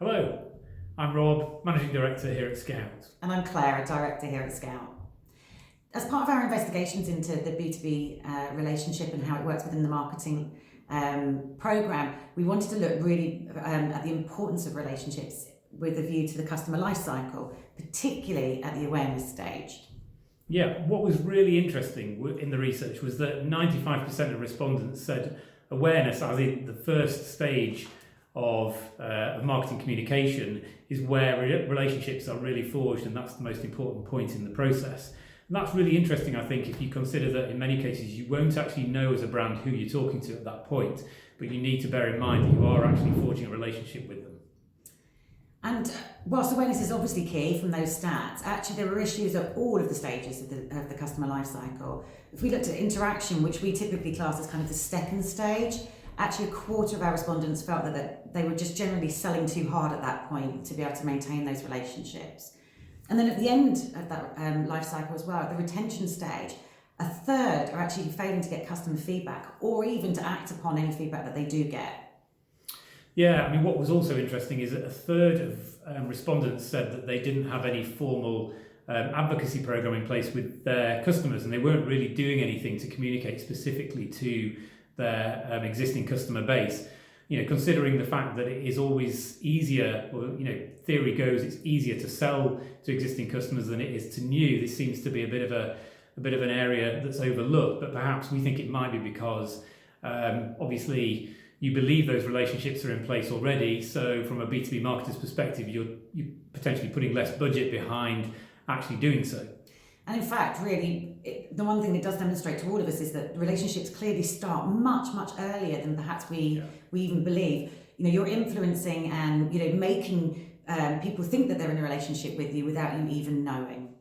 Hello, I'm Rob, Managing Director here at Scout. And I'm Claire, a Director here at Scout. As part of our investigations into the B2B relationship and how it works within the marketing programme, we wanted to look really at the importance of relationships with a view to the customer lifecycle, particularly at the awareness stage. Yeah, what was really interesting in the research was that 95% of respondents said awareness, as in the first stage of marketing communication, is where relationships are really forged, and that's the most important point in the process. And that's really interesting, I think, if you consider that in many cases you won't actually know as a brand who you're talking to at that point, but you need to bear in mind that you are actually forging a relationship with them. And whilst awareness is obviously key from those stats, actually there are issues at all of the stages of the customer life cycle. If we looked at interaction, which we typically class as kind of the second stage, actually a quarter of our respondents felt that they were just generally selling too hard at that point to be able to maintain those relationships. And then at the end of that life cycle as well, at the retention stage, a third are actually failing to get customer feedback or even to act upon any feedback that they do get. Yeah, I mean, what was also interesting is that a third of respondents said that they didn't have any formal advocacy program in place with their customers, and they weren't really doing anything to communicate specifically to their existing customer base. You know, considering the fact that it is always easier, or theory goes, it's easier to sell to existing customers than it is to new. This seems to be a bit of an area that's overlooked, but perhaps we think it might be because obviously you believe those relationships are in place already. So from a B2B marketer's perspective, you're potentially putting less budget behind actually doing so. And in fact, really, the one thing it does demonstrate to all of us is that relationships clearly start much, much earlier than perhaps we even believe. You're influencing and making people think that they're in a relationship with you without you even knowing.